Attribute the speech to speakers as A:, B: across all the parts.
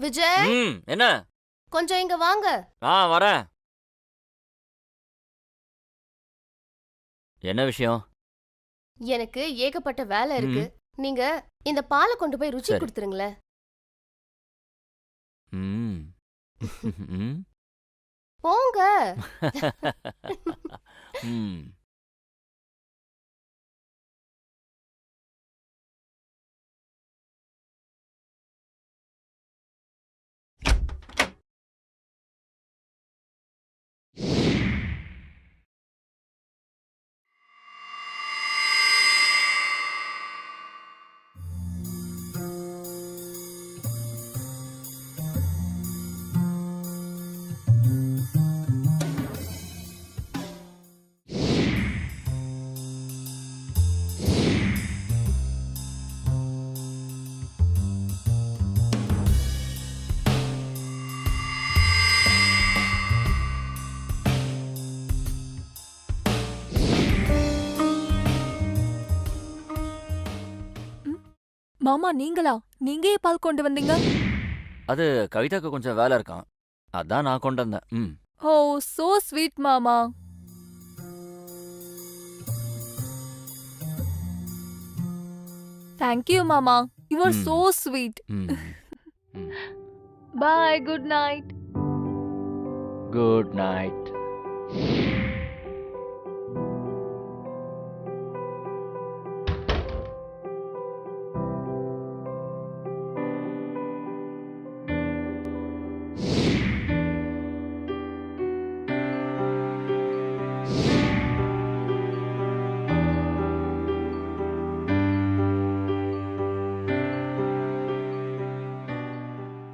A: விஜய்,
B: என்ன?
A: கொஞ்சம் இங்க வாங்க.
B: வரேன். என்ன விஷயம்?
A: எனக்கு ஏகப்பட்ட வேலை இருக்கு. நீங்க இந்த பாலை கொண்டு போய் ருச்சி கொடுத்துருங்களேன். போங்க.
C: மாமா நீங்களா? நீங்க ஏன் பால் கொண்டு வந்தீங்க?
B: அது கவிதாக்கு கொஞ்சம் வேலை இருக்கான், அதான் நான் கொண்டு வந்தேன்.
C: ஓ சோ ஸ்வீட் மாமா. தேங்க் யூ மாமா, you are so sweet. Bye, good night.
B: Good night.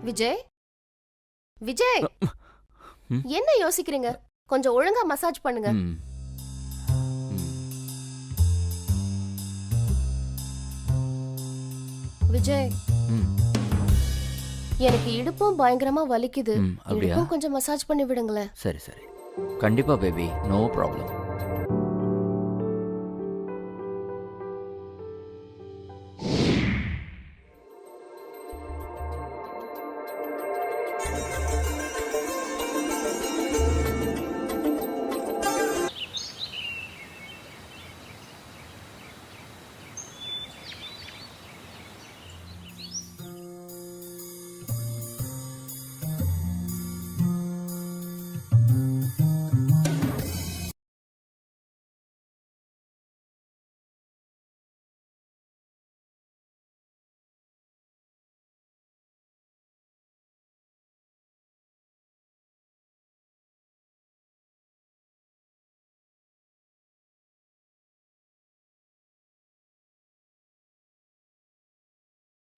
A: Vijay, Vijay, என்ன யோசிக்கிறீங்க? கொஞ்சம் ஒழுங்கா மசாஜ் பண்ணுங்க. விஜய், எனக்கு இடுப்பும் பயங்கரமா வலிக்குது. இடுப்பும் கொஞ்சம் மசாஜ் பண்ணி விடுங்களேன்.
B: சரி சரி, கண்டிப்பா பேபி, நோ ப்ராப்ளம்.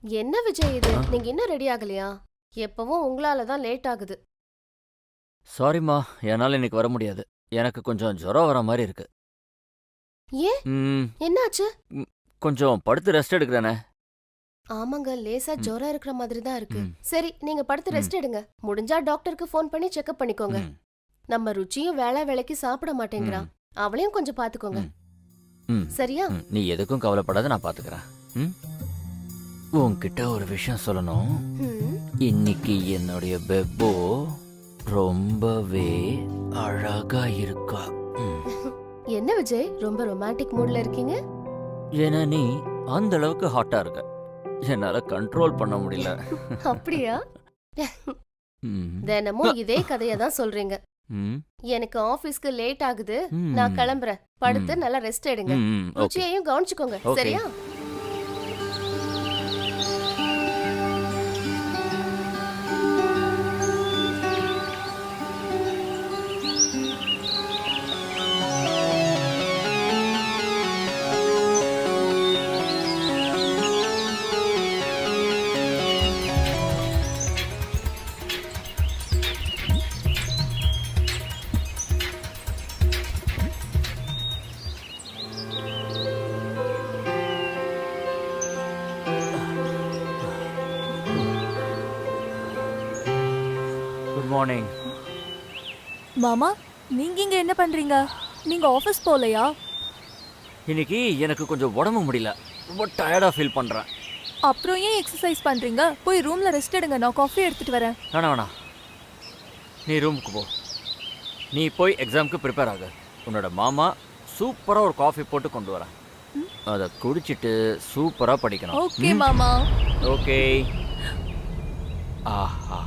A: என்ன விஜய் இது? நீங்க இன்னும் ரெடி ஆகலையா? எப்பவும் உங்களால தான் லேட் ஆகுது.
B: சாரிம்மா, என்னால இன்னைக்கு வர முடியாது. எனக்கு கொஞ்சம் ஜுரம் வர மாதிரி இருக்கு.
A: ஏன், என்னாச்சு?
B: கொஞ்சம் படுத்து ரெஸ்ட் எடுக்கிறேனே.
A: ஆமாங்க, லேசா ஜுரம் இருக்கிற மாதிரி தான் இருக்கு. சரி, நீங்க படுத்து ரெஸ்ட் எடுங்க. முடிஞ்சா டாக்டருக்கு ஃபோன் பண்ணி செக்அப் பண்ணிக்கோங்க. நம்ம ருச்சியும் வேளா வேளைக்கு சாப்பிட மாட்டேங்கிறான், அவளையும் கொஞ்சம் பாத்துக்கோங்க. சரியா?
B: நீ எதுக்கும் கவலைப்படாத, நான் பாத்துக்கிறேன். உன்கிட்ட ஒரு விஷயம் சொல்லணும். இன்னைக்கு என்னுடைய பெப்போ ரொம்பவே அழகா இருக்கா.
A: என்ன விஜய், ரொம்ப ரொமான்டிக் மூட்ல இருக்கீங்க?
B: ஏன்னா நீ அந்த அளவுக்கு ஹாட்டா இருக்க, என்னால கண்ட்ரோல் பண்ண முடியல.
A: அப்படியா? தினமும் இதே கதையை தான் சொல்றீங்க. எனக்கு ஆபீஸ்க்கு லேட் ஆகுது, நான் கிளம்புறேன். படுத்து நல்லா ரெஸ்ட் எடுங்க. ருச்சியையும் கவனிச்சுக்கோங்க, சரியா?
B: மார்னிங்.
C: மாமா, நீங்க இங்க என்ன பண்றீங்க? நீங்க ஆபீஸ் போலையா?
B: இன்னைக்கு எனக்கு கொஞ்சம் உடம்பு முடியல, ரொம்ப டயர்டா ஃபீல் பண்றேன்.
C: அப்புறம் ஏன் எக்ஸசைஸ் பண்றீங்க? போய் ரூம்ல ரெஸ்ட் எடுங்க, நான் காஃபி எடுத்துட்டு வரேன்.
B: வேணாம். நீ ரூமுக்கு போ. நீ போய் எக்ஸாமுக்கு ப்ரிப்பேர் ஆகு. உன்னோட மாமா சூப்பராக ஒரு காஃபி போட்டு கொண்டு வரேன். அதை குடிச்சிட்டு சூப்பராக படிக்கணும்.
C: ஓகே மாமா.
B: ஓகே. ஆஹா.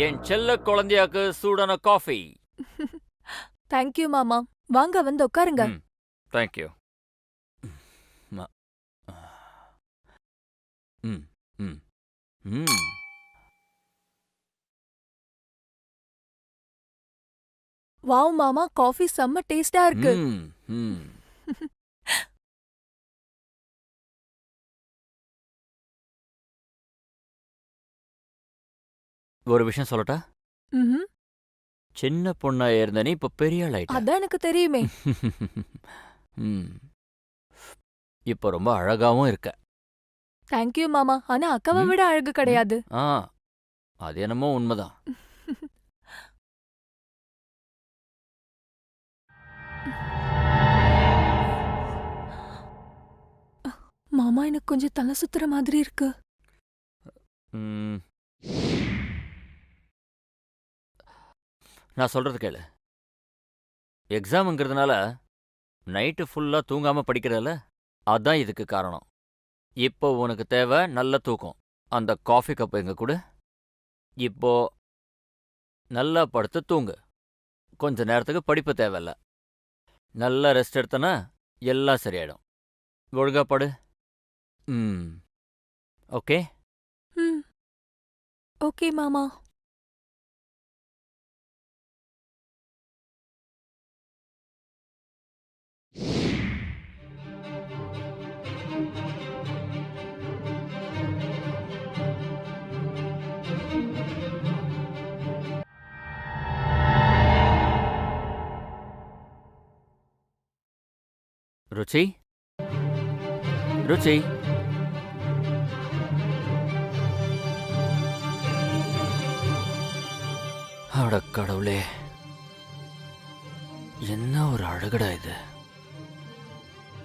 B: என் செல்ல குழந்தையாக்கு சூடான காஃபி.
C: தேங்க்யூ மாமா. வாங்க வந்து உட்காருங்க.
B: தேங்க்யூ. ம் ம் ம்.
C: வாவ் மாமா, காஃபி செம்ம டேஸ்டா இருக்கு.
B: ம் ம். ஒரு விஷயம் சொல்லட்டா?
C: ம்ஹும்.
B: சின்ன பொண்ணா இருந்த நீ இப்ப பெரிய ஆள் ஆயிட்ட.
C: அதான் எனக்கு தெரியுமே.
B: ம். இப்ப ரொம்ப அழகாவும் இருக்க.
C: தேங்க்யூ மாமா. ஆனா அக்காவை விட அழகு கிடையாது.
B: ஆ, அது என்னமோ உண்மைதான்.
C: மாமா, எனக்கு கொஞ்சம் தலை சுத்துற மாதிரி இருக்கு.
B: ம். நான் சொல்றது கேளு. எக்ஸாமுங்கிறதுனால நைட்டு ஃபுல்லா தூங்காம படிக்கிறல, அதான் இதுக்கு காரணம். இப்போ உனக்கு தேவை நல்ல தூக்கம். அந்த காஃபி கப் எங்க கொடு. இப்போ நல்லா படுத்து தூங்கு. கொஞ்ச நேரத்துக்கு படிப்பு தேவையில்ல. நல்லா ரெஸ்ட் எடுத்தனா எல்லாம் சரியாயிடும். ஒழுங்கா படு. ம். ஓகே.
C: ம். ஓகே மாமா.
B: ருச்சி, ருச்சி. அட கடவுளே, என்ன ஒரு அழகுடா இது.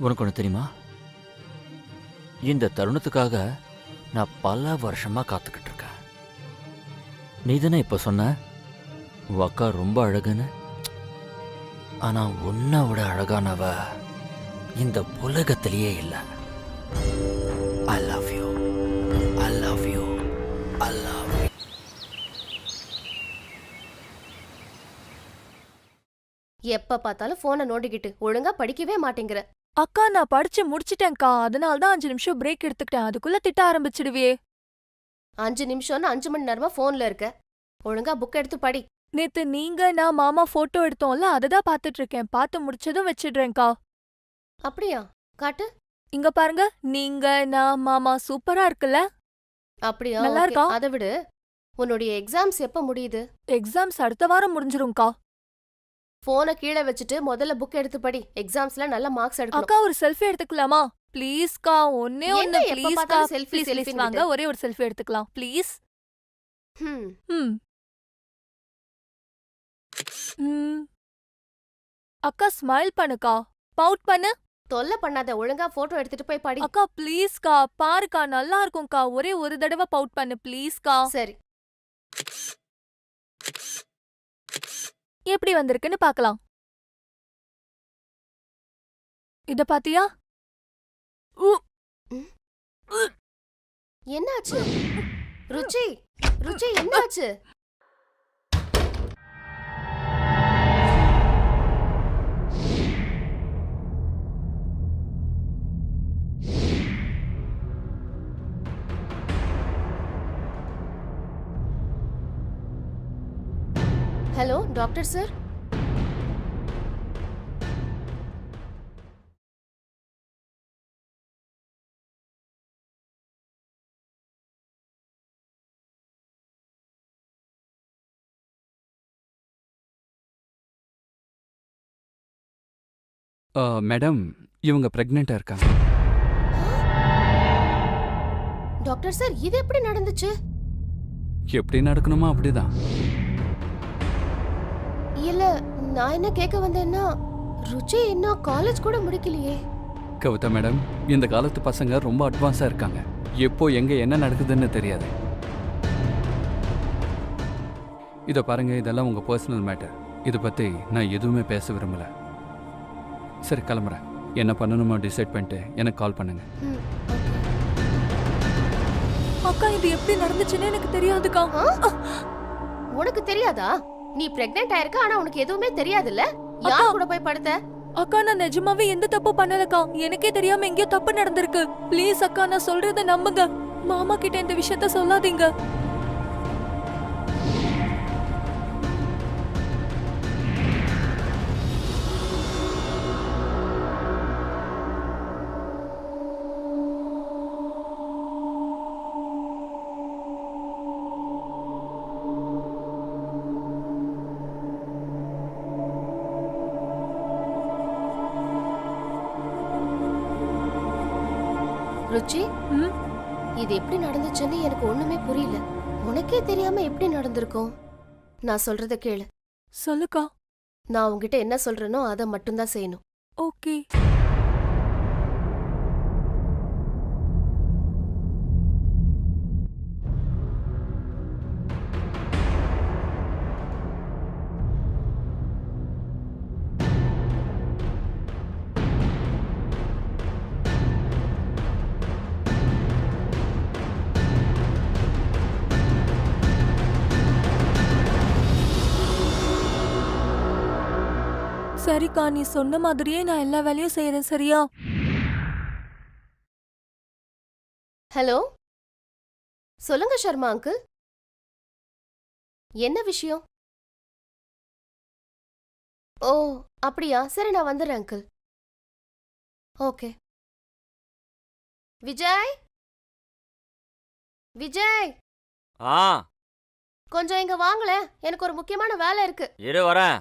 B: உனக்கு ஒன்று தெரியுமா? இந்த தருணத்துக்காக நான் பல வருஷமா காத்துக்கிட்டு இருக்கேன். நீ தானே இப்ப சொன்ன உன் அக்கா ரொம்ப அழகுன்னு. ஆனா உன்னை விட அழகானவ இந்த உலகத்திலேயே இல்லை. I love you, I love you, I love you.
A: எப்ப பார்த்தாலும் போனை நோண்டிக்கிட்டு ஒழுங்கா படிக்கவே மாட்டேங்கிற.
C: அக்கா, நான் படிச்சு முடிச்சிட்டேன்க்கா. அதனால தான் 5 நிமிஷம் பிரேக் எடுத்துக்கிட்டேன். அதுக்குள்ள திட்ட ஆரம்பிச்சிடுவே.
A: 5 நிமிஷம்னு 5 மணி நேரமா போன்ல இருக்க. ஒழுங்கா புக் எடுத்து படி.
C: நேத்து நீங்க நான் மாமா போட்டோ எடுத்தோம்ல, அததான் பாத்துட்டு இருக்கேன். பார்த்து முடிச்சதும் வச்சிடுறேன்க்கா.
A: அப்படியா? காட்டு.
C: இங்க பாருங்க, நீங்க நான் மாமா சூப்பரா இருக்குல்ல?
A: அப்படியா?
C: நல்லா
A: ஓகே.
C: இருக்கா?
A: அதை விடு, உன்னுடைய எக்ஸாம்ஸ் எப்ப முடியுது?
C: எக்ஸாம்ஸ் அடுத்த வாரம் முடிஞ்சிரும்க்கா.
A: போனை கீழே வச்சுட்டு முதல்ல புக் எடுத்து படி. எக்ஸாம்ஸ்ல நல்ல மார்க்ஸ் எடுக்கணும்.
C: அக்கா, ஒரு செல்ஃபி எடுத்துக்கலாமா? ப்ளீஸ்க்கா, ஒன்னே
A: என்ன
C: ஒன்னு
A: எப்ப
C: ப்ளீஸ்க்கா.
A: பார்த்தாலும் selfie,
C: ப்ளீஸ் ப்ளீஸ்
A: selfie
C: வாங்க, ஒரே ஒரு செல்ஃபி எடுத்துக்கலாம் ப்ளீஸ்.
A: ஹம்.
C: ம். ம். அக்கா, ஸ்மைல் பண்ணுக்கா. பவுட் பண்ணு.
A: தொல்லை பண்ணாத, ஒழுங்கா போட்டோ எடுத்துட்டு போய் படி.
C: அக்கா ப்ளீஸ்க்கா, பாருக்கா, நல்லா இருக்கும்க்கா. ஒரே ஒரு தடவை பவுட் பண்ணு ப்ளீஸ்க்கா.
A: சரி.
C: எப்படி வந்திருக்குன்னு பார்க்கலாம். இத பாத்தியா?
A: என்னாச்சு? ருச்சி, ருச்சி என்னாச்சு? Hello doctor sir.
D: மேடம், இவங்க பிரெக்னெண்டா இருக்காங்க.
A: டாக்டர் சார், இது எப்படி நடந்துச்சு?
D: எப்படி நடக்கணுமோ அப்படிதான்.
A: இல்ல, நான் என்ன கேட்க வந்தேன்னா, ருச்சி இன்னும் காலேஜ் கூட முடிக்கலையே.
D: கவிதா மேடம், இந்த காலத்து பசங்க ரொம்ப அட்வான்ஸா இருக்காங்க. எப்போ எங்க என்ன நடக்குதுன்னு தெரியாது. இதை பாருங்க, இதெல்லாம் உங்க பர்சனல் மேட்டர். இதை பத்தி நான் எதுவுமே பேச விரும்பல. சரி, கிளம்புறேன். என்ன பண்ணணுமோ டிசைட் பண்ணிட்டு எனக்கு கால் பண்ணுங்க.
A: ம், ஓகே.
C: அக்கா இது எப்படி நடந்துச்சுன்னு எனக்கு தெரியாதுக்கா.
A: உனக்கு தெரியாதா? நீ பிரெக்னென்ட் ஆயிருக்க, ஆனா உனக்கு எதுவுமே தெரியாதுல்ல?
C: அக்கா.
A: யார் கூட போய் படுத்த?
C: அக்கா நான் நிஜமாவே எந்த தப்பு பண்ணலக்கா. எனக்கே தெரியாம எங்கேயோ தப்பு நடந்திருக்கு. ப்ளீஸ் அக்கா, நான் சொல்றத நம்புங்க. மாமா கிட்ட இந்த விஷயத்த சொல்லாதீங்க.
A: ருச்சி,
C: ம்?
A: இது எப்படி நடந்துச்சுன்னு எனக்கு ஒண்ணுமே புரியல. உனக்கே தெரியாம எப்படி நடந்திருக்கும்? நான் சொல்றத கேளு.
C: சொல்லுக்கா.
A: நான் உன்கிட்ட என்ன சொல்றேனோ அதை மட்டும்தான் செய்யணும்.
C: ஓகே. சரிக்கா, நீ சொன்ன மாதிரியே நான் எல்லா வேலையும் செய்யறேன், சரியா?
A: ஹலோ, சொல்லுங்க சர்மா அங்கிள். என்ன விஷயம்? ஓ, அப்படியா? சரி, நான் வந்துடுறேன் அங்கிள். ஓகே. விஜய், விஜய்,
B: ஆ,
A: கொஞ்சம் இங்க வாங்களேன். எனக்கு ஒரு முக்கியமான வேலை இருக்கு.
B: இரு வரேன்.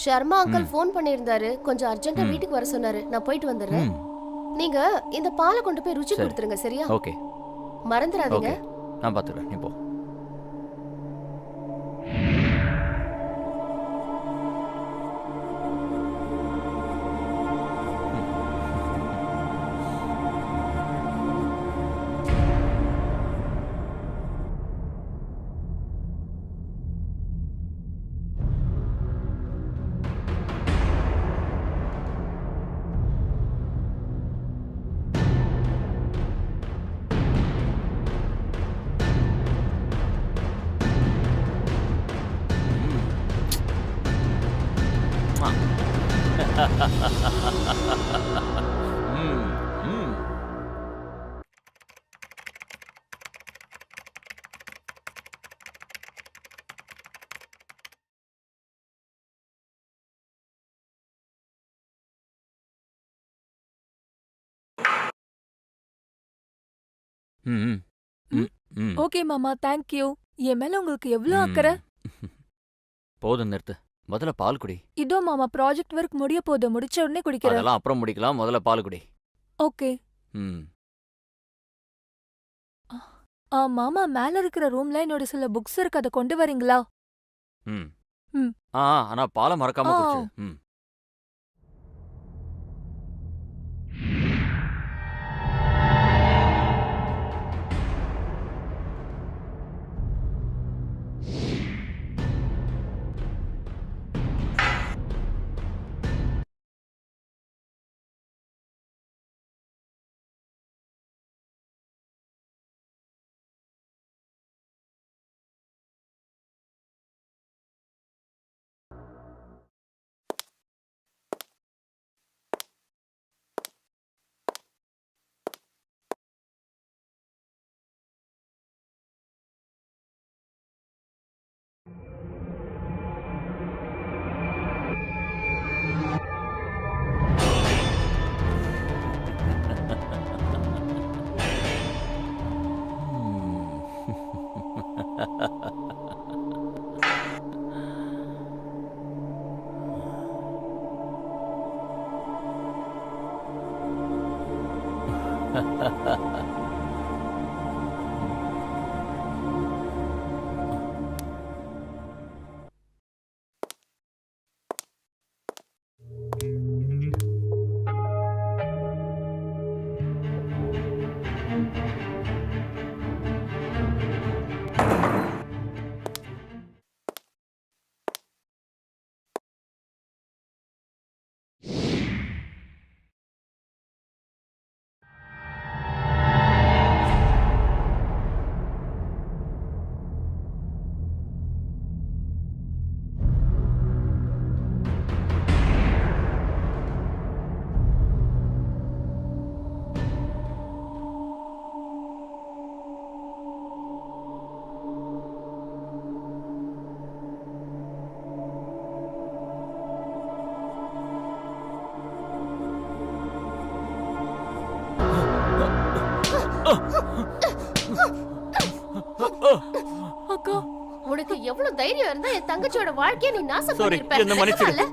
A: ஷர்மா அங்கிள்
B: ம்.
A: ஃபோன் பண்ணியிருந்தாரு. கொஞ்சம் அர்ஜென்ட்டா
B: ம்.
A: வீட்டுக்கு வர சொன்னாரு. நான் போயிட்டு வந்துடுறேன்.
B: ம்.
A: நீங்க இந்த பாலை கொண்டு போய் ருச்சி
B: சரி.
A: கொடுத்துருங்க, சரியா?
B: ஓகே
A: மறந்துடாதீங்க.
B: ஓகே, நான் பார்த்துக்கிறேன். நீ போ. ம். ம். ம். ம். ம். ம்.
C: ஓகே மாமா, தேங்க் யூ. என் மேல உங்களுக்கு எவ்வளவு அக்கறை?
B: போதும், நிறுத்து. முதல்ல பால் குடி.
C: இதோ மாமா, ப்ராஜெக்ட் ஒர்க் முடிய போகுது. முடிச்ச உடனே குடிக்கிறேன்.
B: அதெல்லாம் அப்புறம் முடிக்கலாம். முதல்ல பால் குடி.
C: ஓகே.
B: ம்.
C: மாமா, மேல இருக்கிற ரூம்ல என்னோட சில புக்ஸ் இருக்கு, அதை கொண்டு வரீங்களா?
B: ம்.
C: ம்.
B: ஆனா பாலை மறக்காம
C: ஆ.
B: குடிச்சிடு. ம்.
C: அக்கா
A: உனக்கு எவ்வளவு தைரியம் இருந்தா என் தங்கச்சியோட வாழ்க்கைய நீ நாசம்
B: சாரி
A: பண்ணிருப்ப
B: என்ன மன்னிச்சிடு
A: பரவாயில்ல?